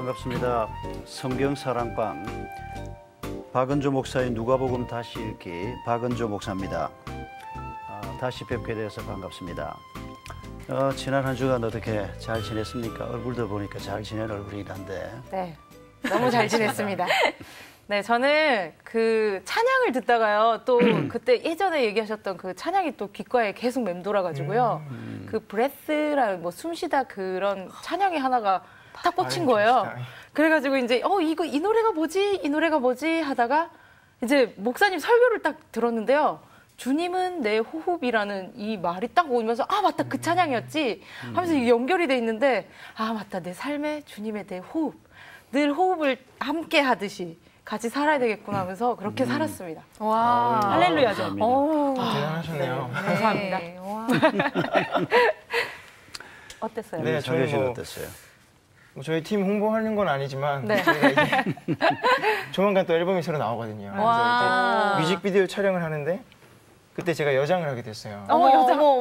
반갑습니다. 성경사랑방 박은조 목사의 누가복음 다시 읽기 박은조 목사입니다. 다시 뵙게 돼서 반갑습니다. 지난 한 주간 어떻게 잘 지냈습니까? 얼굴도 보니까 잘 지낸 얼굴이긴 한데. 네, 너무 잘 지냈습니다. 네, 저는 그 찬양을 듣다가요, 또 그때 예전에 얘기하셨던 그 찬양이 또 귓가에 계속 맴돌아가지고요. 그 브레스라는 뭐 숨쉬다 그런 찬양이 하나가 딱 꽂힌 거예요. 그래가지고 이제 이 노래가 뭐지? 이 노래가 뭐지? 하다가 이제 목사님 설교를 딱 들었는데요. 주님은 내 호흡이라는 이 말이 딱 오면서 맞다, 그 찬양이었지 하면서 이게 연결이 돼 있는데 맞다, 내 삶에 주님의 내 호흡, 늘 호흡을 함께 하듯이 같이 살아야 되겠구나 하면서 그렇게 살았습니다. 와, 할렐루야죠. 대단하셨네요. 네. 감사합니다. 어땠어요? 네, 저희 정규 어땠어요? 저희 팀 홍보하는 건 아니지만 네. 저희가 이제 조만간 또 앨범이 새로 나오거든요. 그래서 이제 뮤직비디오 촬영을 하는데 그때 제가 여장을 하게 됐어요. 어머,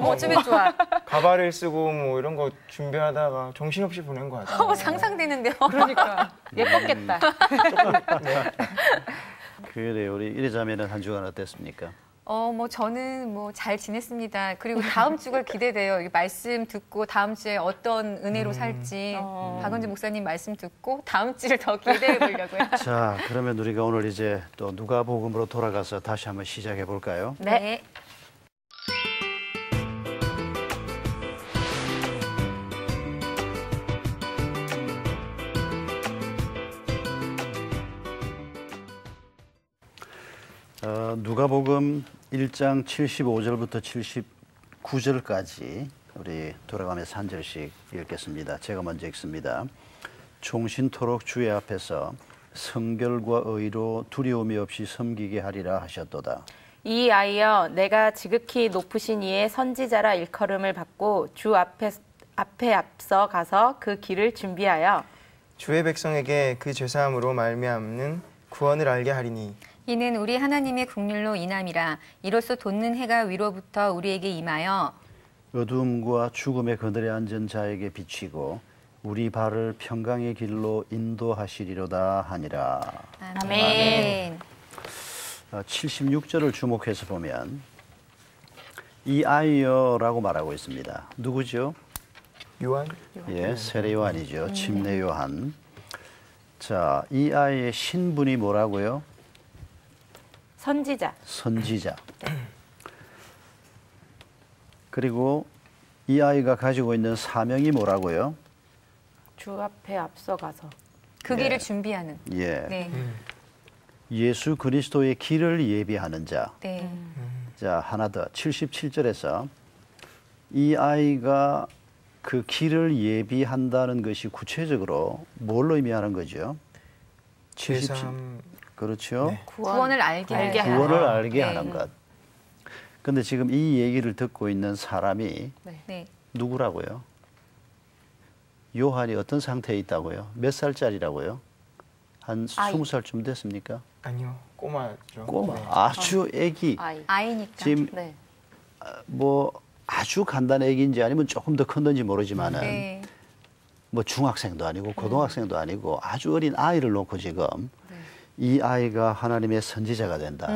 어쩌면 좋아. 가발을 쓰고 뭐 이런 거 준비하다가 정신없이 보낸 것 같아요. 상상되는데요. 그러니까 예뻤겠다. 네. 그래요. 우리 이래자매는 한 주간 어땠습니까? 저는 잘 지냈습니다. 그리고 다음 주가 기대돼요. 이 말씀 듣고 다음 주에 어떤 은혜로 살지. 박은주 목사님 말씀 듣고 다음 주를 더 기대해 보려고요. 자, 그러면 우리가 오늘 이제 또 누가복음으로 돌아가서 다시 한번 시작해 볼까요? 네. 누가복음 1장 75절부터 79절까지 우리 돌아가면서 한 절씩 읽겠습니다. 제가 먼저 읽습니다. 종신토록 주의 앞에서 성결과 의로 두려움이 없이 섬기게 하리라 하셨도다. 이 아이여, 내가 지극히 높으신 이의 선지자라 일컬음을 받고 주 앞에 앞서 가서 그 길을 준비하여 주의 백성에게 그 죄사함으로 말미암는 구원을 알게 하리니 이는 우리 하나님의 국률로 인함이라. 이로써 돋는 해가 위로부터 우리에게 임하여 어두움과 죽음의 그늘에 앉은 자에게 비치고 우리 발을 평강의 길로 인도하시리로다 하니라. 아멘. 76절을 주목해서 보면 이 아이여라고 말하고 있습니다. 누구죠? 요한? 예, 세례 요한이죠. 침례 요한. 자, 이 아이의 신분이 뭐라고요? 선지자. 선지자. 그리고 이 아이가 가지고 있는 사명이 뭐라고요? 주 앞에 앞서 가서 그 길을 준비하는. 예. 네. 예수 그리스도의 길을 예비하는 자. 네. 자, 하나 더. 77절에서 이 아이가 그 길을 예비한다는 것이 구체적으로 뭘로 의미하는 거죠? 77. 죄사함. 그렇죠. 네. 구원을 알게 하는. 구원을 알게 네. 하는 것. 근데 지금 이 얘기를 듣고 있는 사람이 네. 누구라고요? 요한이 어떤 상태에 있다고요? 몇 살짜리라고요? 한 20살쯤 됐습니까? 아니요, 꼬마죠. 꼬마. 네. 아주 애기. 아이니까. 지금 네. 뭐 아주 간단한 애기인지 아니면 조금 더 컸는지 모르지만은 네. 뭐 중학생도 아니고 고등학생도 아니고 아주 어린 아이를 놓고 지금 이 아이가 하나님의 선지자가 된다.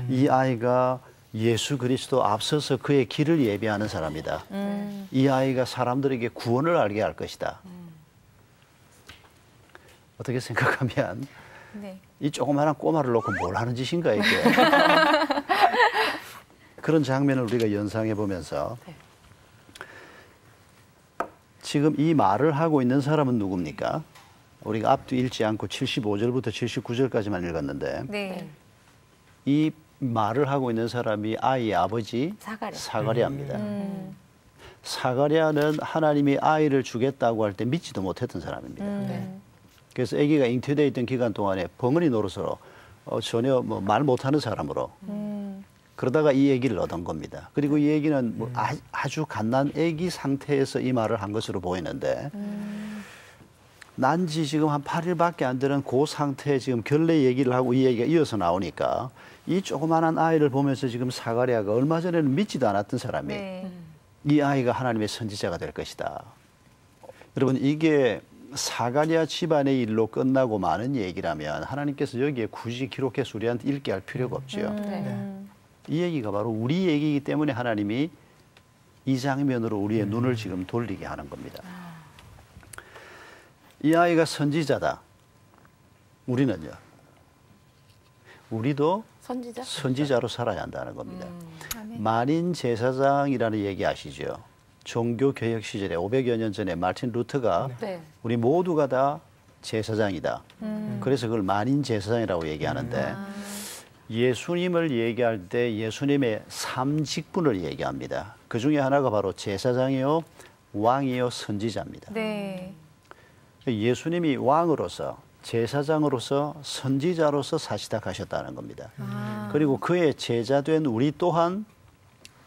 이 아이가 예수 그리스도 앞서서 그의 길을 예비하는 사람이다. 이 아이가 사람들에게 구원을 알게 할 것이다. 어떻게 생각하면 네. 이 조그마한 꼬마를 놓고 뭘 하는 짓인가 이게. 그런 장면을 우리가 연상해 보면서 지금 이 말을 하고 있는 사람은 누굽니까? 우리가 앞뒤 읽지 않고 75절부터 79절까지만 읽었는데 네. 이 말을 하고 있는 사람이 아이의 아버지 사가랴. 사가랴입니다. 사가랴는 하나님이 아이를 주겠다고 할 때 믿지도 못했던 사람입니다. 그래서 아기가 잉태되어 있던 기간 동안에 벙어리 노릇으로 전혀 뭐 말 못하는 사람으로 그러다가 이 얘기를 얻은 겁니다. 그리고 이 얘기는 뭐 아주 갓난 아기 상태에서 이 말을 한 것으로 보이는데 난지 지금 한 8일밖에 안 되는 그 상태에 지금 결례 얘기를 하고 이 얘기가 이어서 나오니까 이 조그마한 아이를 보면서 지금 사가랴가 얼마 전에는 믿지도 않았던 사람이 이 아이가 하나님의 선지자가 될 것이다. 여러분 이게 사가랴 집안의 일로 끝나고 마는 얘기라면 하나님께서 여기에 굳이 기록해서 우리한테 읽게 할 필요가 없죠. 이 얘기가 바로 우리 얘기이기 때문에 하나님이 이 장면으로 우리의 눈을 지금 돌리게 하는 겁니다. 이 아이가 선지자다. 우리는요. 우리도 선지자로 살아야 한다는 겁니다. 만인 제사장이라는 얘기 아시죠? 종교개혁 시절에 500여 년 전에 마틴 루터가 우리 모두가 다 제사장이다. 그래서 그걸 만인 제사장이라고 얘기하는데 예수님을 얘기할 때 예수님의 3직분을 얘기합니다. 그 중에 하나가 바로 제사장이요, 왕이요, 선지자입니다. 네. 예수님이 왕으로서, 제사장으로서, 선지자로서 사시닥하셨다는 겁니다. 그리고 그의 제자된 우리 또한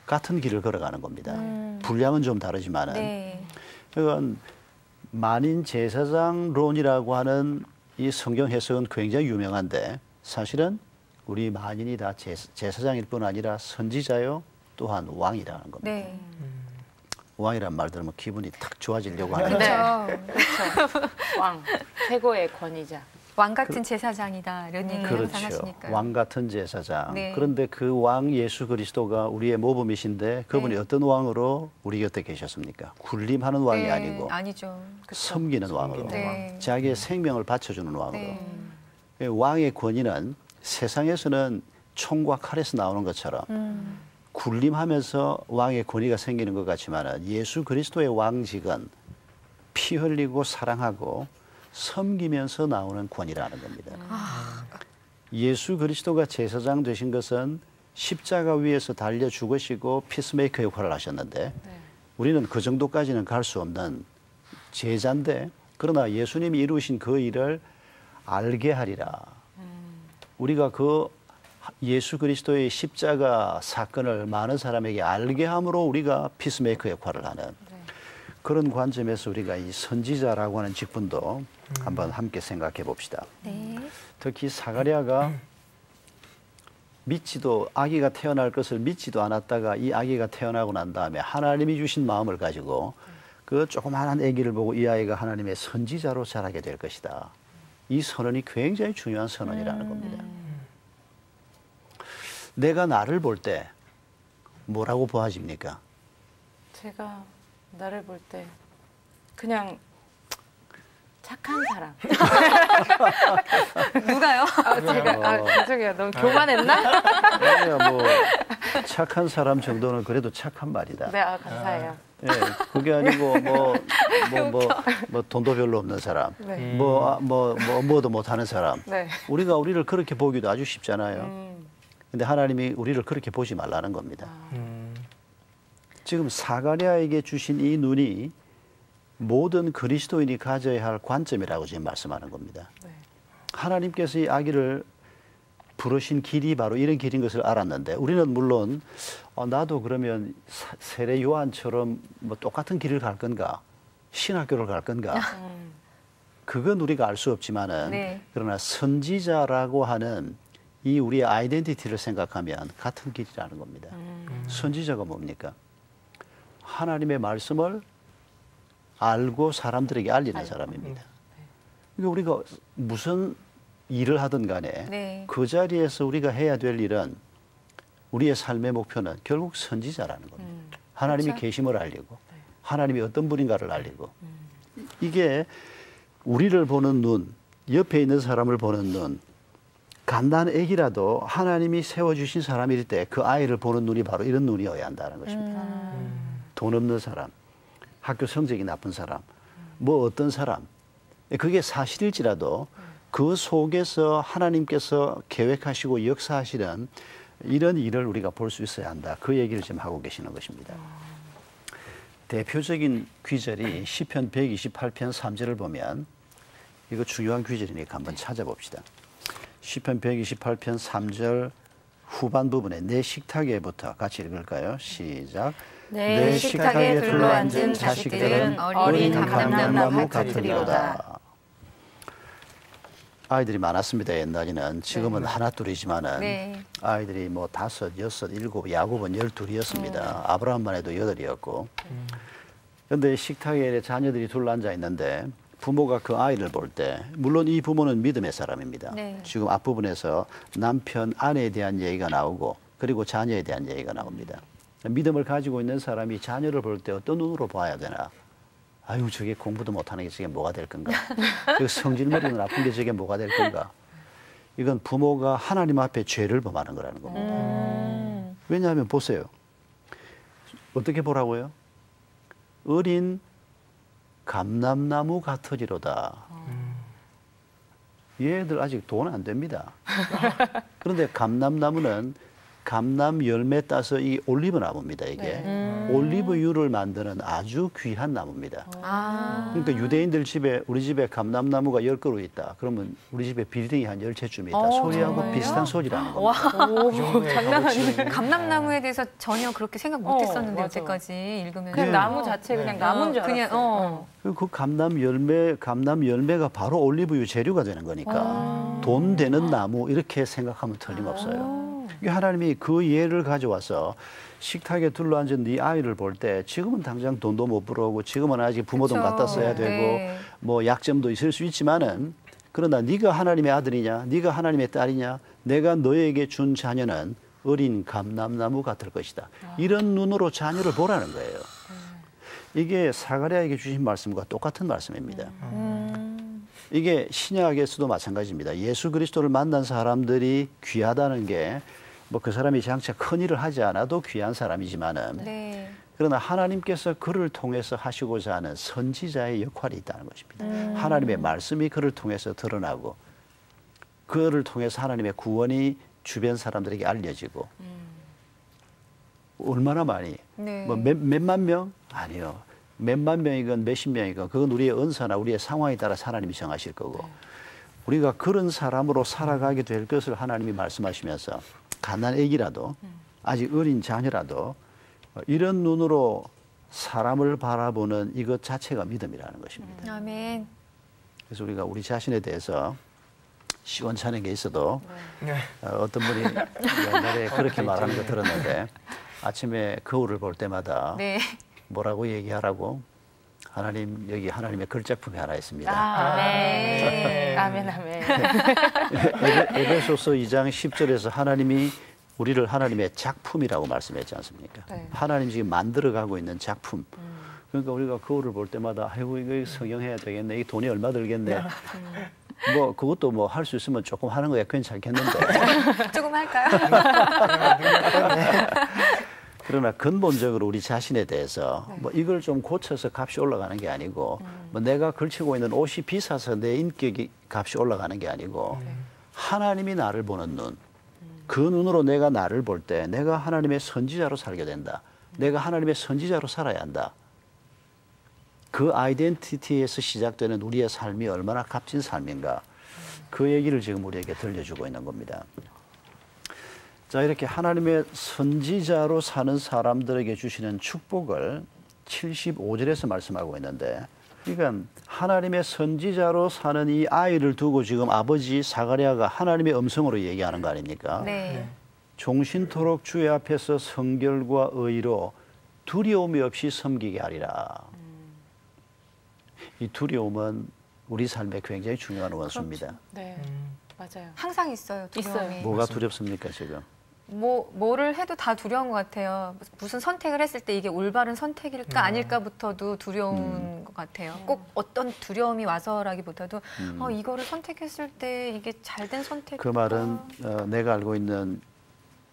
같은 길을 걸어가는 겁니다. 분량은 좀 다르지만은. 네. 그건 만인 제사장론이라고 하는 이 성경 해석은 굉장히 유명한데 사실은 우리 만인이 다 제사장일 뿐 아니라 선지자요 또한 왕이라는 겁니다. 네. 왕이란 말 들으면 기분이 탁 좋아지려고 하는데 그렇죠. 왕, 최고의 권위자. 왕 같은 제사장이다 이런 얘기 항상 그렇죠. 하시니까요. 왕 같은 제사장. 네. 그런데 그 왕 예수 그리스도가 우리의 모범이신데 그분이 어떤 왕으로 우리 곁에 계셨습니까? 군림하는 왕이 아니고 아니죠. 섬기는 왕으로 네. 자기의 생명을 바쳐주는 왕으로. 네. 왕의 권위는 세상에서는 총과 칼에서 나오는 것처럼 군림하면서 왕의 권위가 생기는 것 같지만 예수 그리스도의 왕직은 피 흘리고 사랑하고 섬기면서 나오는 권위라는 겁니다. 예수 그리스도가 제사장 되신 것은 십자가 위에서 달려 죽으시고 피스메이커 역할을 하셨는데 우리는 그 정도까지는 갈 수 없는 제자인데 그러나 예수님이 이루신 그 일을 알게 하리라. 우리가 그 예수 그리스도의 십자가 사건을 많은 사람에게 알게 함으로 우리가 피스메이커 역할을 하는 그런 관점에서 우리가 이 선지자라고 하는 직분도 한번 함께 생각해 봅시다. 네. 특히 사가랴가 믿지도 아기가 태어날 것을 믿지도 않았다가 이 아기가 태어나고 난 다음에 하나님이 주신 마음을 가지고 그 조그마한 아기를 보고 이 아이가 하나님의 선지자로 자라게 될 것이다. 이 선언이 굉장히 중요한 선언이라는 겁니다. 내가 나를 볼 때 뭐라고 보아집니까? 제가 나를 볼 때 그냥 착한 사람. 누가요? 제가 죄송해요. 너무 교만했나? 아니야, 뭐 착한 사람 정도는 그래도 착한 말이다. 네, 감사해요. 예, 그게 아니고 뭐 돈도 별로 없는 사람, 네. 뭐도 못하는 사람. 네. 우리가 우리를 그렇게 보기도 아주 쉽잖아요. 근데 하나님이 우리를 그렇게 보지 말라는 겁니다. 지금 사가랴에게 주신 이 눈이 모든 그리스도인이 가져야 할 관점이라고 지금 말씀하는 겁니다. 네. 하나님께서 이 아기를 부르신 길이 바로 이런 길인 것을 알았는데 우리는 물론 나도 그러면 세례 요한처럼 뭐 똑같은 길을 갈 건가? 신학교를 갈 건가? 그건 우리가 알 수 없지만은 네. 그러나 선지자라고 하는 이 우리의 아이덴티티를 생각하면 같은 길이라는 겁니다. 선지자가 뭡니까? 하나님의 말씀을 알고 사람들에게 알리는 사람입니다. 그러니까 우리가 무슨 일을 하든 간에 네. 그 자리에서 우리가 해야 될 일은 우리의 삶의 목표는 결국 선지자라는 겁니다. 하나님이 그렇죠. 계심을 알리고 하나님이 어떤 분인가를 알리고 이게 우리를 보는 눈, 옆에 있는 사람을 보는 눈, 간단한 애기라도 하나님이 세워주신 사람일 때 그 아이를 보는 눈이 바로 이런 눈이어야 한다는 것입니다. 돈 없는 사람, 학교 성적이 나쁜 사람, 뭐 어떤 사람, 그게 사실일지라도 그 속에서 하나님께서 계획하시고 역사하시는 이런 일을 우리가 볼 수 있어야 한다. 그 얘기를 지금 하고 계시는 것입니다. 대표적인 귀절이 시편 128편 3절을 보면 이거 중요한 귀절이니까 한번 찾아봅시다. 시편 128편 3절 후반 부분에 내 식탁에부터 같이 읽을까요? 시작. 내 식탁에 둘러앉은 자식들은 어린 감람나무 같으리로다. 아이들이 많았습니다. 옛날에는. 지금은 네. 하나둘이지만은 네. 아이들이 뭐 5, 6, 7, 야곱은 12이었습니다. 아브라함만 해도 8이었고. 그런데 식탁에 자녀들이 둘러앉아 있는데 부모가 그 아이를 볼 때 물론 이 부모는 믿음의 사람입니다. 네. 지금 앞부분에서 남편, 아내에 대한 얘기가 나오고 그리고 자녀에 대한 얘기가 나옵니다. 믿음을 가지고 있는 사람이 자녀를 볼 때 어떤 눈으로 봐야 되나? 아유, 저게 공부도 못하는 게 저게 뭐가 될 건가? 저게 성질머리는 나쁜 게 저게 뭐가 될 건가? 이건 부모가 하나님 앞에 죄를 범하는 거라는 겁니다. 왜냐하면 보세요. 어떻게 보라고요? 어린 감람나무 같으리로다. 얘들 아직 돈 안 됩니다. 그런데 감람나무는 감람 열매 따서 이 올리브 나무입니다. 이게 올리브유를 만드는 아주 귀한 나무입니다. 그러니까 유대인들 집에 우리 집에 감람나무가 10그루 있다. 그러면 우리 집에 빌딩이 한 10채쯤 있다. 소리하고 정말요? 비슷한 소리라는 겁니다. 장난 아니네. 감람나무에 대해서 전혀 그렇게 생각 못했었는데 맞아. 여태까지 읽으면 그냥 나무 자체 그냥 나무인 줄 알았어요. 그냥 그 감람 열매가 바로 올리브유 재료가 되는 거니까 돈 되는 나무 이렇게 생각하면 틀림없어요. 하나님이 그 예를 가져와서 식탁에 둘러앉은 네 아이를 볼 때 지금은 당장 돈도 못 벌어오고 지금은 아직 부모 돈 그쵸. 갖다 써야 되고 네. 뭐 약점도 있을 수 있지만은 그러나 네가 하나님의 아들이냐 네가 하나님의 딸이냐 내가 너에게 준 자녀는 어린 감람나무 같을 것이다. 이런 눈으로 자녀를 보라는 거예요. 이게 사가랴에게 주신 말씀과 똑같은 말씀입니다. 이게 신약에서도 마찬가지입니다. 예수 그리스도를 만난 사람들이 귀하다는 게 뭐 그 사람이 장차 큰 일을 하지 않아도 귀한 사람이지만은 네. 그러나 하나님께서 그를 통해서 하시고자 하는 선지자의 역할이 있다는 것입니다. 하나님의 말씀이 그를 통해서 드러나고 그를 통해서 하나님의 구원이 주변 사람들에게 알려지고 얼마나 많이 네. 뭐 몇만 명? 아니요. 몇만 명이건 몇십 명이건 그건 우리의 은사나 우리의 상황에 따라 하나님이 정하실 거고 우리가 그런 사람으로 살아가게 될 것을 하나님이 말씀하시면서 갓난 아기라도 아직 어린 자녀라도 이런 눈으로 사람을 바라보는 이것 자체가 믿음이라는 것입니다. 아멘. 그래서 우리가 우리 자신에 대해서 시원찮은 게 있어도 네. 어떤 분이 옛날에 그렇게 말하는 거 들었는데 아침에 거울을 볼 때마다 네. 뭐라고 얘기하라고? 하나님, 여기 하나님의 글작품이 하나 있습니다. 네. 아멘, 아멘. 에베소서 2장 10절에서 하나님이 우리를 하나님의 작품이라고 말씀했지 않습니까? 네. 하나님 지금 만들어가고 있는 작품. 그러니까 우리가 거울을 볼 때마다 아이고 이거 성형해야 되겠네. 이 돈이 얼마 들겠네. 뭐 그것도 뭐 할 수 있으면 조금 하는 거야 괜찮겠는데. 조금 할까요? 그러나 근본적으로 우리 자신에 대해서 뭐 이걸 좀 고쳐서 값이 올라가는 게 아니고 뭐 내가 걸치고 있는 옷이 비싸서 내 인격이 값이 올라가는 게 아니고 하나님이 나를 보는 눈, 그 눈으로 내가 나를 볼 때 내가 하나님의 선지자로 살게 된다. 내가 하나님의 선지자로 살아야 한다. 그 아이덴티티에서 시작되는 우리의 삶이 얼마나 값진 삶인가. 그 얘기를 지금 우리에게 들려주고 있는 겁니다. 자, 이렇게 하나님의 선지자로 사는 사람들에게 주시는 축복을 75절에서 말씀하고 있는데, 그러니까 하나님의 선지자로 사는 이 아이를 두고 지금 아버지 사가랴가 하나님의 음성으로 얘기하는 거 아닙니까? 네. 종신토록 주의 앞에서 성결과 의로 두려움이 없이 섬기게 하리라. 이 두려움은 우리 삶에 굉장히 중요한 원수입니다. 네, 맞아요. 항상 있어요. 두려움이. 있어요. 뭐가 두렵습니까 지금? 뭐를 해도 다 두려운 것 같아요. 무슨 선택을 했을 때 이게 올바른 선택일까 아닐까부터도 두려운 것 같아요. 꼭 어떤 두려움이 와서라기보다도 이거를 선택했을 때 이게 잘된 선택일까? 그 말은 내가 알고 있는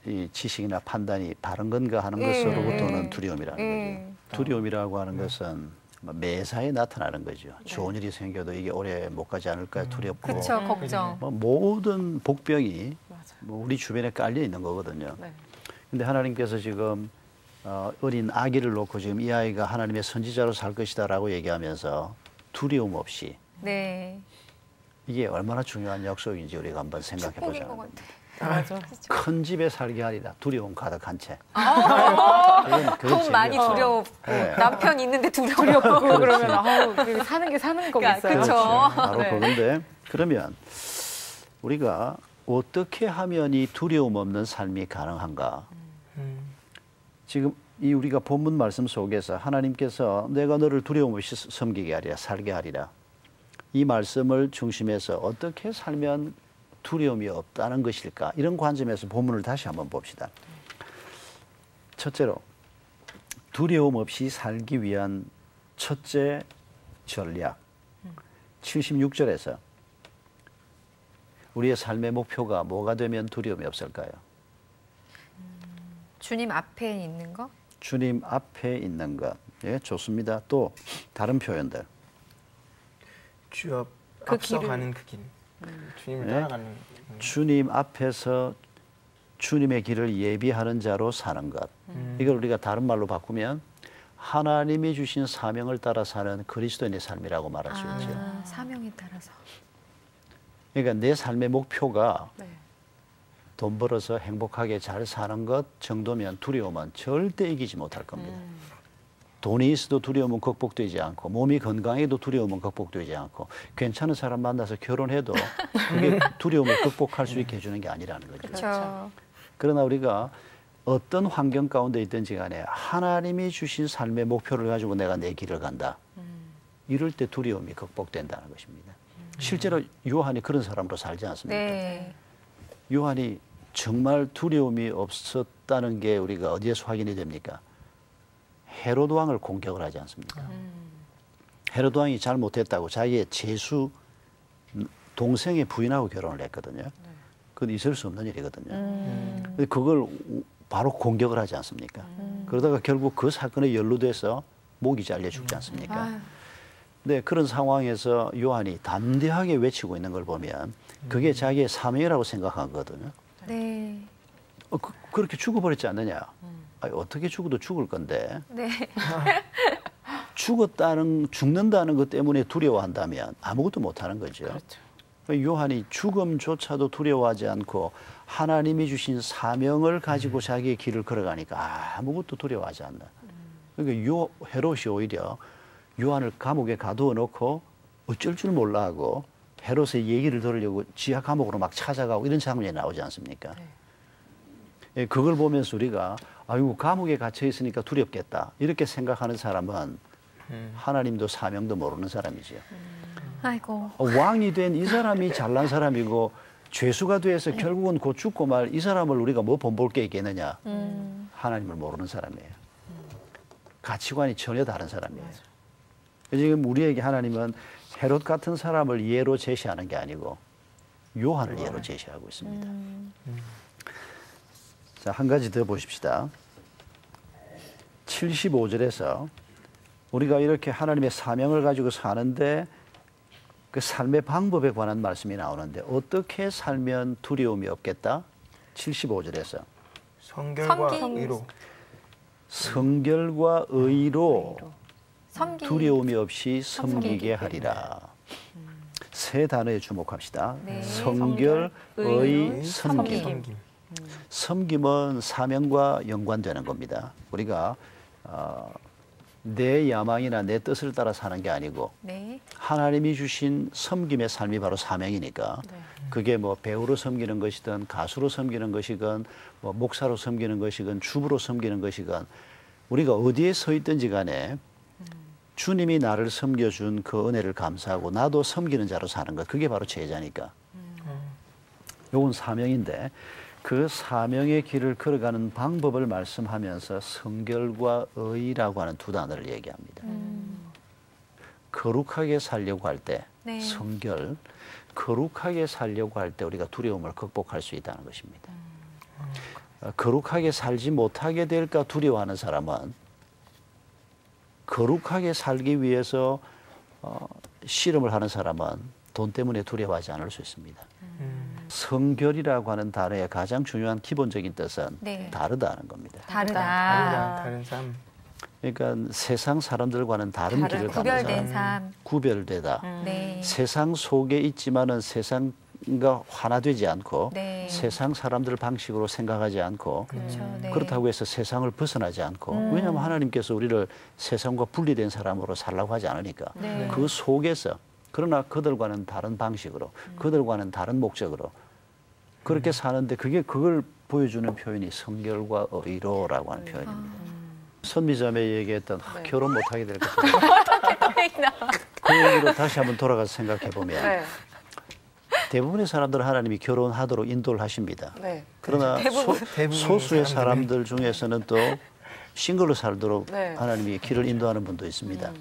이 지식이나 판단이 바른 건가 하는 것으로부터는 두려움이라는 거죠. 두려움이라고 하는 것은 매사에 나타나는 거죠. 좋은 일이 생겨도 이게 오래 못 가지 않을까 두렵고. 그렇죠. 걱정. 뭐 모든 복병이 맞아요. 뭐 우리 주변에 깔려 있는 거거든요. 네. 근데 하나님께서 지금 어린 아기를 놓고 지금 이 아이가 하나님의 선지자로 살 것이다라고 얘기하면서 두려움 없이 네. 이게 얼마나 중요한 약속인지 우리가 한번 생각해 축복인 보자는 것 겁니다. 같아요. 맞아. 큰 집에 살게 하리라. 두려움 가득한 채. 돈 많이 재미없어. 두렵고 네. 남편 있는데 두렵고 그러면 아우 사는 게 사는 거겠어요. 그쵸. 바로 네. 그건데 그러면 우리가 어떻게 하면 이 두려움 없는 삶이 가능한가? 지금 이 우리가 본문 말씀 속에서 하나님께서 내가 너를 두려움 없이 섬기게 하리라, 살게 하리라. 이 말씀을 중심해서 어떻게 살면 두려움이 없다는 것일까? 이런 관점에서 본문을 다시 한번 봅시다. 첫째로 두려움 없이 살기 위한 첫째 전략. 76절에서 우리의 삶의 목표가 뭐가 되면 두려움이 없을까요? 주님 앞에 있는 거? 주님 앞에 있는 것. 예, 좋습니다. 또 다른 표현들. 주 그 앞서가는 그 길. 주님을 네. 따라가는 주님 앞에서 주님의 길을 예비하는 자로 사는 것. 이걸 우리가 다른 말로 바꾸면 하나님이 주신 사명을 따라 사는 그리스도인의 삶이라고 말할 수 있죠. 사명에 따라서. 그러니까 내 삶의 목표가 네. 돈 벌어서 행복하게 잘 사는 것 정도면 두려움은 절대 이기지 못할 겁니다. 돈이 있어도 두려움은 극복되지 않고 몸이 건강해도 두려움은 극복되지 않고 괜찮은 사람 만나서 결혼해도 그게 두려움을 극복할 수 있게 해주는 게 아니라는 거죠. 그렇죠. 그러나 우리가 어떤 환경 가운데 있든지 간에 하나님이 주신 삶의 목표를 가지고 내가 내 길을 간다. 이럴 때 두려움이 극복된다는 것입니다. 실제로 요한이 그런 사람으로 살지 않습니까? 네. 요한이 정말 두려움이 없었다는 게 우리가 어디에서 확인이 됩니까? 헤로드 왕을 공격을 하지 않습니까? 헤로드 왕이 잘못했다고 자기의 제수 동생의 부인하고 결혼을 했거든요. 그건 있을 수 없는 일이거든요. 근데 그걸 바로 공격을 하지 않습니까? 그러다가 결국 그 사건에 연루돼서 목이 잘려 죽지 않습니까? 네, 그런 상황에서 요한이 담대하게 외치고 있는 걸 보면 그게 자기의 사명이라고 생각한 거거든요. 네. 그렇게 죽어버렸지 않느냐? 아니, 어떻게 죽어도 죽을 건데 네. 죽는다는 것 때문에 두려워한다면 아무것도 못하는 거죠. 그렇죠. 요한이 죽음조차도 두려워하지 않고 하나님이 주신 사명을 가지고 자기의 길을 걸어가니까 아무것도 두려워하지 않나. 그러니까 헤롯이 오히려 요한을 감옥에 가두어 놓고 어쩔 줄 몰라 하고 헤롯의 얘기를 들으려고 지하 감옥으로 막 찾아가고 이런 장면이 나오지 않습니까? 네. 예, 그걸 보면서 우리가 아이고 감옥에 갇혀 있으니까 두렵겠다 이렇게 생각하는 사람은 하나님도 사명도 모르는 사람이지요. 아이고. 왕이 된 이 사람이 잘난 사람이고 죄수가 돼서 결국은 곧 죽고 말 이 사람을 우리가 뭐 본볼 게 있겠느냐. 하나님을 모르는 사람이에요. 가치관이 전혀 다른 사람이에요. 지금 우리에게 하나님은 헤롯 같은 사람을 예로 제시하는 게 아니고 요한을 예로 제시하고 있습니다. 자, 한 가지 더 보십시다. 75절에서 우리가 이렇게 하나님의 사명을 가지고 사는데 그 삶의 방법에 관한 말씀이 나오는데 어떻게 살면 두려움이 없겠다? 75절에서 성결과 섬기- 의로 성결과 의로 두려움이 없이 섬기게 섬기게 하리라. 세 단어에 주목합시다. 네. 성결, 의, 섬김. 섬김. 섬김은 사명과 연관되는 겁니다. 우리가 내 야망이나 내 뜻을 따라 사는 게 아니고 네. 하나님이 주신 섬김의 삶이 바로 사명이니까 그게 뭐 배우로 섬기는 것이든 가수로 섬기는 것이건 뭐 목사로 섬기는 것이건 주부로 섬기는 것이건 우리가 어디에 서 있든지 간에 주님이 나를 섬겨준 그 은혜를 감사하고 나도 섬기는 자로 사는 것 그게 바로 제자니까 요건 사명인데 그 사명의 길을 걸어가는 방법을 말씀하면서 성결과 의라고 하는 두 단어를 얘기합니다. 거룩하게 살려고 할 때 네. 성결, 거룩하게 살려고 할 때 우리가 두려움을 극복할 수 있다는 것입니다. 거룩하게 살지 못하게 될까 두려워하는 사람은 거룩하게 살기 위해서 실험을 하는 사람은 돈 때문에 두려워하지 않을 수 있습니다. 성결이라고 하는 단어의 가장 중요한 기본적인 뜻은 네. 다르다는 겁니다. 다르다. 다른 삶. 그러니까 세상 사람들과는 다른 길을 가는 구별된 사람, 삶. 구별되다. 네. 세상 속에 있지만은 세상과 하나되지 않고 네. 세상 사람들 방식으로 생각하지 않고 그렇죠. 네. 그렇다고 해서 세상을 벗어나지 않고 왜냐하면 하나님께서 우리를 세상과 분리된 사람으로 살라고 하지 않으니까 네. 그 속에서 그러나 그들과는 다른 방식으로 그들과는 다른 목적으로 그렇게 사는데 그걸 보여주는 표현이 성결과 의로라고 하는 표현입니다. 선미자매 얘기했던 네. 결혼 못하게 될 것 같아요. 그 얘기로 다시 한번 돌아가서 생각해 보면 네. 대부분의 사람들은 하나님이 결혼하도록 인도를 하십니다. 네. 그러나 대부분의 소수의 사람들은. 사람들 중에서는 또 싱글로 살도록 네. 하나님이 길을 인도하는 분도 있습니다.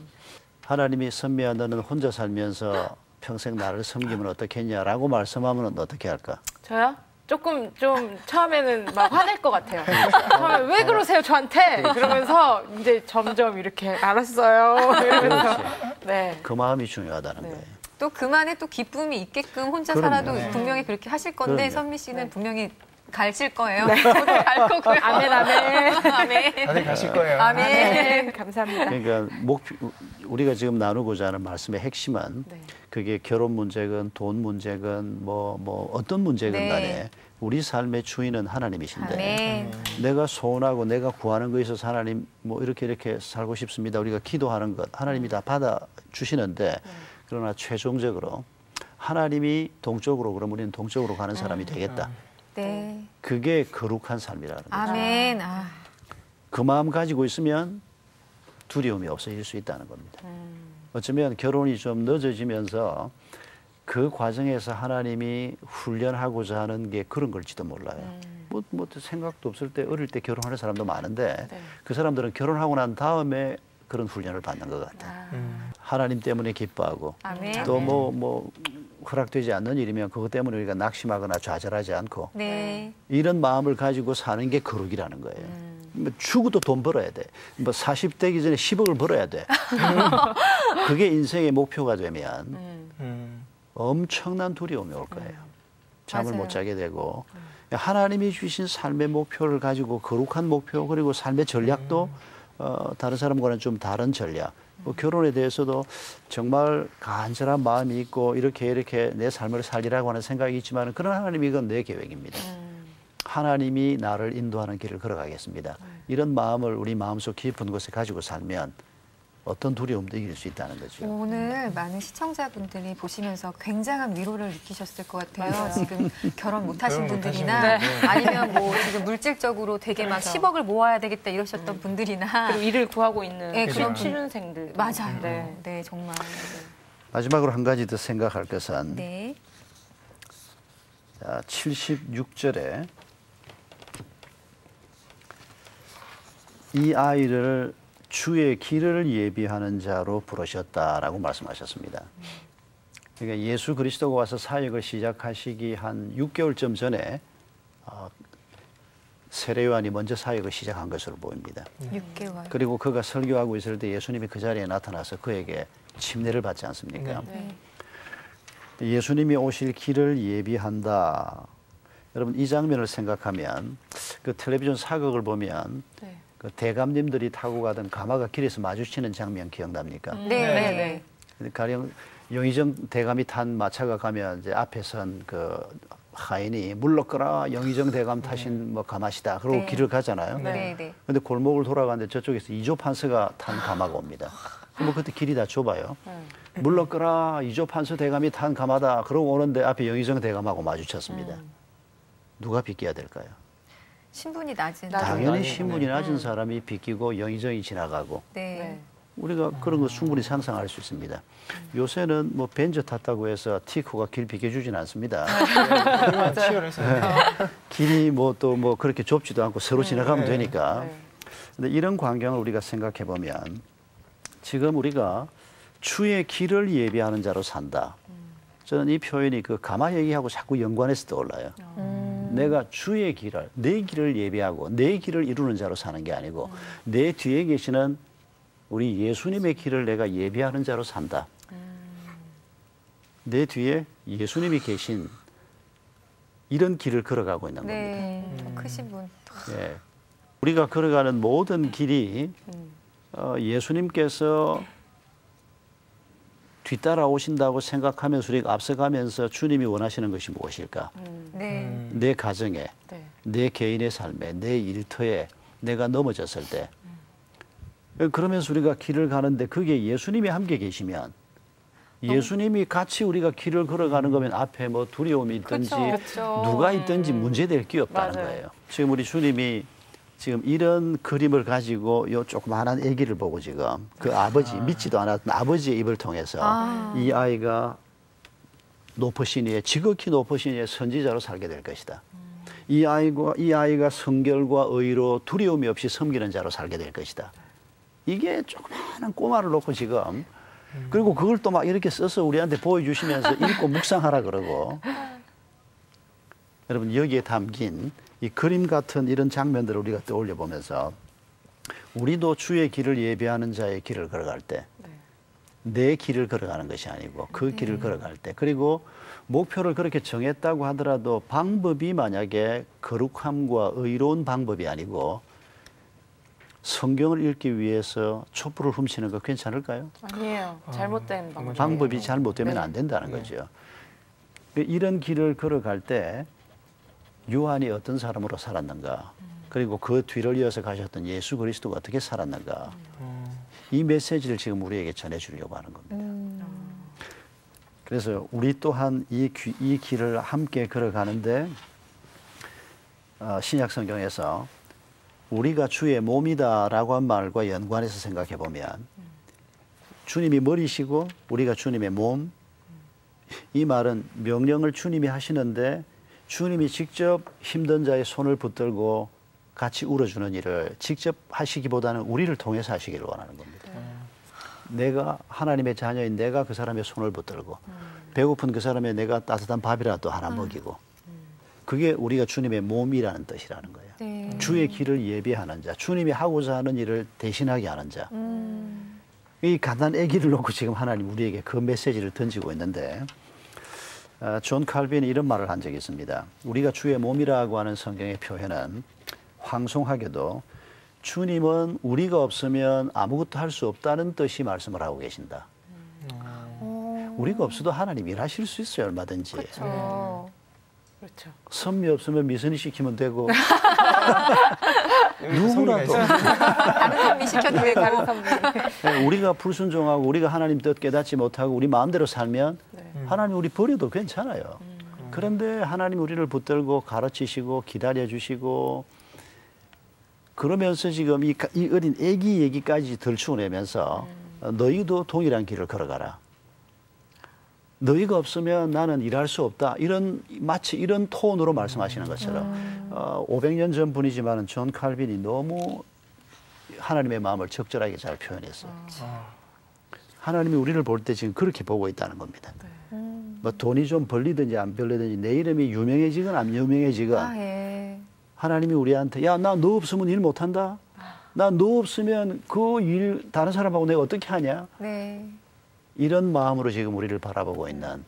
하나님이 선미야 너는 혼자 살면서 평생 나를 섬기면 어떻겠냐라고 말씀하면 어떻게 할까? 저요? 조금 좀 처음에는 막 화낼 것 같아요. 처음에 왜 그러세요 저한테? 그러면서 이제 점점 이렇게 알았어요. 이러면서 네. 그 마음이 중요하다는 네. 거예요. 또 그만의 또 기쁨이 있게끔 혼자 그럼요. 살아도 네. 분명히 그렇게 하실 건데 그럼요. 선미 씨는 네. 분명히 가실 거예요. 저도 갈 거고요. 아멘 아멘. 아멘. 다들 가실 거예요. 아멘. 감사합니다. 그러니까 우리가 지금 나누고자 하는 말씀의 핵심은 네. 그게 결혼 문제건 돈 문제건 뭐 어떤 문제건 네. 간에 우리 삶의 주인은 하나님이신데 아멘. 내가 소원하고 내가 구하는 거에 있어서 하나님 뭐 이렇게 살고 싶습니다. 우리가 기도하는 것 하나님이 다 받아 주시는데 그러나 최종적으로 하나님이 동쪽으로 그럼 우리는 동쪽으로 가는 사람이 되겠다. 네. 그게 거룩한 삶이라는 거죠. 아멘. 아. 그 마음 가지고 있으면 두려움이 없어질 수 있다는 겁니다. 어쩌면 결혼이 좀 늦어지면서 그 과정에서 하나님이 훈련하고자 하는 게 그런 걸지도 몰라요. 뭐 생각도 없을 때 어릴 때 결혼하는 사람도 많은데 네. 그 사람들은 결혼하고 난 다음에 그런 훈련을 받는 것 같아요. 하나님 때문에 기뻐하고 아멘. 또 뭐 허락되지 않는 일이면 그것 때문에 우리가 낙심하거나 좌절하지 않고 네. 이런 마음을 가지고 사는 게 거룩이라는 거예요. 뭐 죽어도 돈 벌어야 돼. 뭐 40대기 전에 10억을 벌어야 돼. 그게 인생의 목표가 되면 엄청난 두려움이 올 거예요. 잠을 맞아요. 못 자게 되고 하나님이 주신 삶의 목표를 가지고 거룩한 목표 그리고 삶의 전략도 다른 사람과는 좀 다른 전략. 뭐 결혼에 대해서도 정말 간절한 마음이 있고 이렇게 내 삶을 살리라고 하는 생각이 있지만 그런 하나님이 이건 내 계획입니다. 하나님이 나를 인도하는 길을 걸어가겠습니다. 이런 마음을 우리 마음속 깊은 곳에 가지고 살면 어떤 두려움도 이길 수 있다는 거죠. 오늘 많은 시청자분들이 보시면서 굉장한 위로를 느끼셨을 것 같아요. 맞아요. 지금 결혼 못하신 결혼 분들이나 못하신 분들. 아니면 뭐 지금 물질적으로 되게 막 그렇죠. 10억을 모아야 되겠다 이러셨던 분들이나 그리고 일을 구하고 있는 네, 그런 그런 취준생들. 맞아요. 네. 네, 정말. 마지막으로 한 가지 더 생각할 것은 네. 자, 76절에 이 아이를 주의 길을 예비하는 자로 부르셨다라고 말씀하셨습니다. 그러니까 예수 그리스도가 와서 사역을 시작하시기 한 6개월쯤 전에 세례 요한이 먼저 사역을 시작한 것으로 보입니다. 6개월. 그리고 그가 설교하고 있을 때 예수님이 그 자리에 나타나서 그에게 침례를 받지 않습니까? 네. 예수님이 오실 길을 예비한다. 여러분 이 장면을 생각하면 그 텔레비전 사극을 보면 네. 그 대감님들이 타고 가던 가마가 길에서 마주치는 장면 기억납니까? 네. 네. 네. 가령 영의정 대감이 탄 마차가 가면 이제 앞에 선 그 하인이 물러거라 영의정 대감 타신 뭐 가마시다. 그러고 네. 길을 가잖아요. 네. 네. 근데 골목을 돌아가는데 저쪽에서 이조 판서가 탄 가마가 옵니다. 뭐 그때 길이 다 좁아요. 물러거라 이조 판서 대감이 탄 가마다. 그러고 오는데 앞에 영의정 대감하고 마주쳤습니다. 누가 비껴야 될까요? 신분이 낮은. 당연히 낮은, 신분이 네. 낮은 사람이 비끼고 영의정이 지나가고 네. 네. 우리가 그런 거 충분히 상상할 수 있습니다. 요새는 뭐 벤저 탔다고 해서 티코가 길 비켜주진 않습니다. 그만 치열해서요. 길이 뭐 또 뭐 그렇게 좁지도 않고 서로 지나가면 네. 되니까. 네. 근데 이런 광경을 우리가 생각해 보면 지금 우리가 주의 길을 예비하는 자로 산다. 저는 이 표현이 그 가마 얘기하고 자꾸 연관해서 떠올라요. 내가 주의 길을, 내 길을 예비하고 내 길을 이루는 자로 사는 게 아니고 내 뒤에 계시는 우리 예수님의 길을 내가 예비하는 자로 산다. 내 뒤에 예수님이 계신 이런 길을 걸어가고 있는 겁니다. 네. 더 크신 분. 예. 우리가 걸어가는 모든 길이 예수님께서 뒤따라오신다고 생각하면서 우리가 앞서가면서 주님이 원하시는 것이 무엇일까? 네. 내 가정에, 네. 내 개인의 삶에, 내 일터에 내가 넘어졌을 때 그러면서 우리가 길을 가는데 그게 예수님이 함께 계시면 예수님이 같이 우리가 길을 걸어가는 거면 앞에 뭐 두려움이 있든지 그쵸. 누가 있든지 문제될 게 없다는 맞아요. 거예요. 지금 우리 주님이 지금 이런 그림을 가지고 요 조그마한 아기를 보고 지금 그 아버지, 믿지도 않았던 아버지의 입을 통해서 이 아이가 높으신 이의 지극히 높으신 이의 선지자로 살게 될 것이다. 이 아이가 성결과 의로 두려움이 없이 섬기는 자로 살게 될 것이다. 이게 조그마한 꼬마를 놓고 지금 그리고 그걸 또 막 이렇게 써서 우리한테 보여주시면서 읽고 묵상하라 그러고 여러분 여기에 담긴 이 그림 같은 이런 장면들을 우리가 떠올려 보면서 우리도 주의 길을 예배하는 자의 길을 걸어갈 때 내 길을 걸어가는 것이 아니고 그 길을 걸어갈 때 그리고 목표를 그렇게 정했다고 하더라도 방법이 만약에 거룩함과 의로운 방법이 아니고 성경을 읽기 위해서 촛불을 훔치는 거 괜찮을까요? 아니에요. 잘못된 방법. 방법이 잘못되면 안 된다는 거죠. 이런 길을 걸어갈 때 요한이 어떤 사람으로 살았는가 그리고 그 뒤를 이어서 가셨던 예수 그리스도가 어떻게 살았는가 이 메시지를 지금 우리에게 전해주려고 하는 겁니다. 그래서 우리 또한 이 길을 함께 걸어가는데 신약 성경에서 우리가 주의 몸이다라고 한 말과 연관해서 생각해 보면 주님이 머리시고 우리가 주님의 몸 이 말은 명령을 주님이 하시는데 주님이 직접 힘든 자의 손을 붙들고 같이 울어주는 일을 직접 하시기보다는 우리를 통해서 하시기를 원하는 겁니다. 내가 하나님의 자녀인 내가 그 사람의 손을 붙들고 배고픈 그 사람의 내가 따뜻한 밥이라도 하나 먹이고 그게 우리가 주님의 몸이라는 뜻이라는 거예요. 네. 주의 길을 예비하는 자, 주님이 하고자 하는 일을 대신하게 하는 자. 이 가난한 아기를 놓고 지금 하나님 우리에게 그 메시지를 던지고 있는데 존 칼빈이 이런 말을 한 적이 있습니다. 우리가 주의 몸이라고 하는 성경의 표현은 황송하게도 주님은 우리가 없으면 아무것도 할 수 없다는 뜻이 말씀을 하고 계신다. 우리가 없어도 하나님 일하실 수 있어요, 얼마든지. 그렇죠. 선미 없으면 미선이 시키면 되고 누구라도 다른 선미 시켜도 되고. 다른 선미. 우리가 불순종하고 우리가 하나님 뜻 깨닫지 못하고 우리 마음대로 살면 하나님 우리 버려도 괜찮아요. 그런데 하나님 우리를 붙들고 가르치시고 기다려주시고 그러면서 지금 이 어린 애기 얘기까지 들추어내면서 너희도 동일한 길을 걸어가라. 너희가 없으면 나는 일할 수 없다. 마치 이런 톤으로 말씀하시는 것처럼 500년 전 분이지만 존 칼빈이 너무 하나님의 마음을 적절하게 잘 표현했어요. 하나님이 우리를 볼 때 지금 그렇게 보고 있다는 겁니다. 뭐 돈이 좀 벌리든지 안 벌리든지 내 이름이 유명해지건 안 유명해지건 예. 하나님이 우리한테 야, 나 너 없으면 일 못한다. 나 너 없으면 그 일 다른 사람하고 내가 어떻게 하냐. 네. 이런 마음으로 지금 우리를 바라보고 있는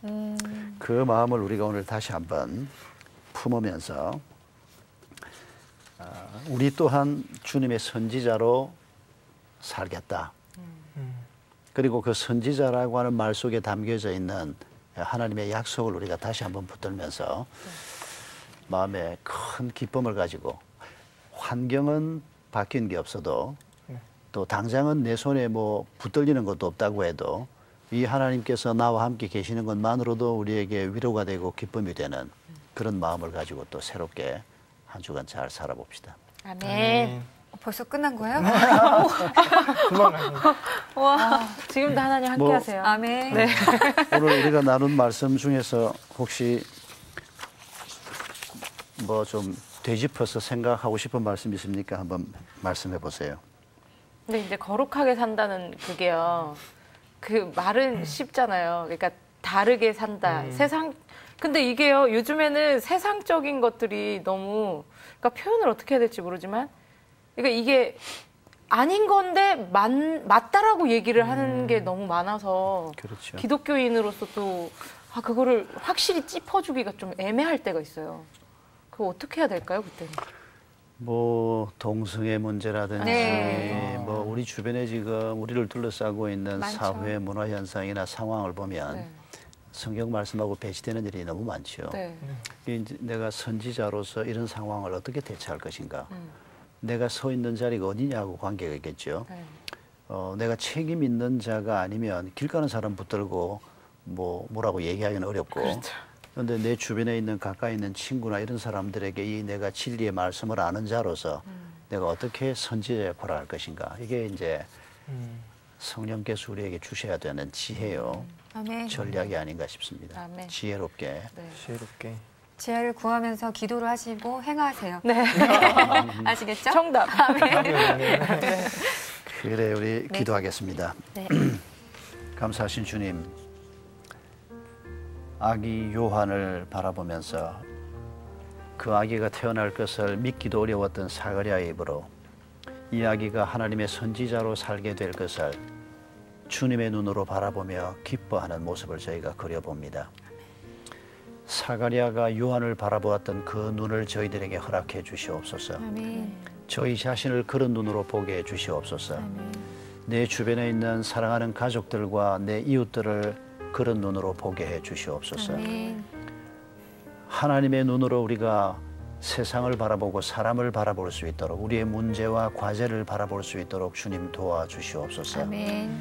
그 마음을 우리가 오늘 다시 한번 품으면서 우리 또한 주님의 선지자로 살겠다. 그리고 그 선지자라고 하는 말 속에 담겨져 있는 하나님의 약속을 우리가 다시 한번 붙들면서 마음에 큰 기쁨을 가지고 환경은 바뀐 게 없어도 또 당장은 내 손에 뭐 붙들리는 것도 없다고 해도 이 하나님께서 나와 함께 계시는 것만으로도 우리에게 위로가 되고 기쁨이 되는 그런 마음을 가지고 또 새롭게 한 주간 잘 살아봅시다. 아멘. 벌써 끝난 거예요? 금방 가시네. 와. 지금도 하나님 함께 뭐, 하세요. 아멘. 네. 오늘 우리가 나눈 말씀 중에서 혹시 뭐 좀 되짚어서 생각하고 싶은 말씀 있습니까? 한번 말씀해 보세요. 근데 이제 거룩하게 산다는 그게요. 그 말은 쉽잖아요. 그러니까 다르게 산다. 근데 이게요. 요즘에는 세상적인 것들이 너무 그러니까 표현을 어떻게 해야 될지 모르지만 그러니까 이게 아닌 건데 맞다라고 얘기를 하는 게 너무 많아서 그렇죠. 기독교인으로서 또 그거를 확실히 짚어주기가 좀 애매할 때가 있어요. 그거 어떻게 해야 될까요, 그때는? 뭐 동성애 문제라든지 네. 뭐 우리 주변에 지금 우리를 둘러싸고 있는 많죠. 사회 문화 현상이나 상황을 보면 네. 성경 말씀하고 배치되는 일이 너무 많죠. 네. 이제 내가 선지자로서 이런 상황을 어떻게 대처할 것인가? 내가 서 있는 자리가 어디냐고 관계가 있겠죠. 네. 내가 책임 있는 자가 아니면 길 가는 사람 붙들고 뭐라고 얘기하기는 어렵고. 그렇죠. 그런데 내 주변에 있는 가까이 있는 친구나 이런 사람들에게 이 내가 진리의 말씀을 아는 자로서 내가 어떻게 선지자 역할을 할 것인가. 이게 이제 성령께서 우리에게 주셔야 되는 지혜요. 아멘. 전략이 아닌가 싶습니다. 아멘. 지혜롭게. 네. 지혜롭게. 지혜를 구하면서 기도를 하시고 행하세요. 네. 아시겠죠? 정답. 그래 우리 네. 기도하겠습니다. 네. 감사하신 주님, 아기 요한을 바라보면서 그 아기가 태어날 것을 믿기도 어려웠던 사가랴의 입으로 이 아기가 하나님의 선지자로 살게 될 것을 주님의 눈으로 바라보며 기뻐하는 모습을 저희가 그려봅니다. 사가랴가 요한을 바라보았던 그 눈을 저희들에게 허락해 주시옵소서. 아멘. 저희 자신을 그런 눈으로 보게 해 주시옵소서. 아멘. 내 주변에 있는 사랑하는 가족들과 내 이웃들을 그런 눈으로 보게 해 주시옵소서. 아멘. 하나님의 눈으로 우리가 세상을 바라보고 사람을 바라볼 수 있도록 우리의 문제와 과제를 바라볼 수 있도록 주님 도와주시옵소서. 아멘.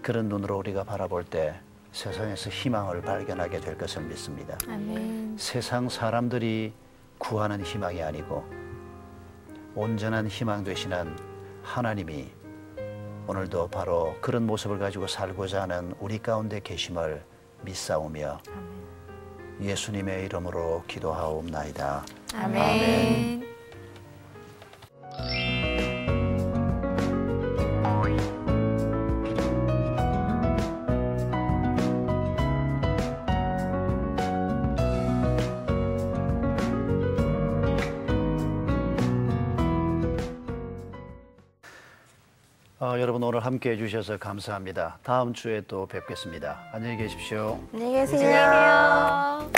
그런 눈으로 우리가 바라볼 때 세상에서 희망을 발견하게 될 것을 믿습니다. 아멘. 세상 사람들이 구하는 희망이 아니고 온전한 희망 되시는 하나님이 오늘도 바로 그런 모습을 가지고 살고자 하는 우리 가운데 계심을 믿사오며 예수님의 이름으로 기도하옵나이다. 아멘. 여러분 오늘 함께해 주셔서 감사합니다. 다음 주에 또 뵙겠습니다. 안녕히 계십시오. 안녕히 계세요.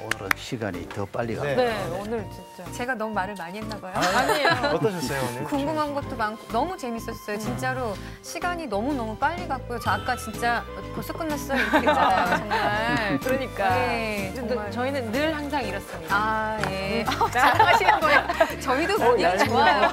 오늘은 시간이 더 빨리 가요. 네, 오늘 진짜. 제가 너무 말을 많이 했나 봐요. 아니에요. 어떠셨어요 오늘? 궁금한 것도 많고 너무 재밌었어요. 진짜로 시간이 너무너무 빨리 갔고요. 저 아까 진짜 벌써 끝났어요 이렇게 했잖아요. 정말. 그러니까. 네, 근데 정말. 저희는 늘 항상 이렇습니다. 아, 예. 자랑하시는 거예요. 저희도 분위기 좋아요.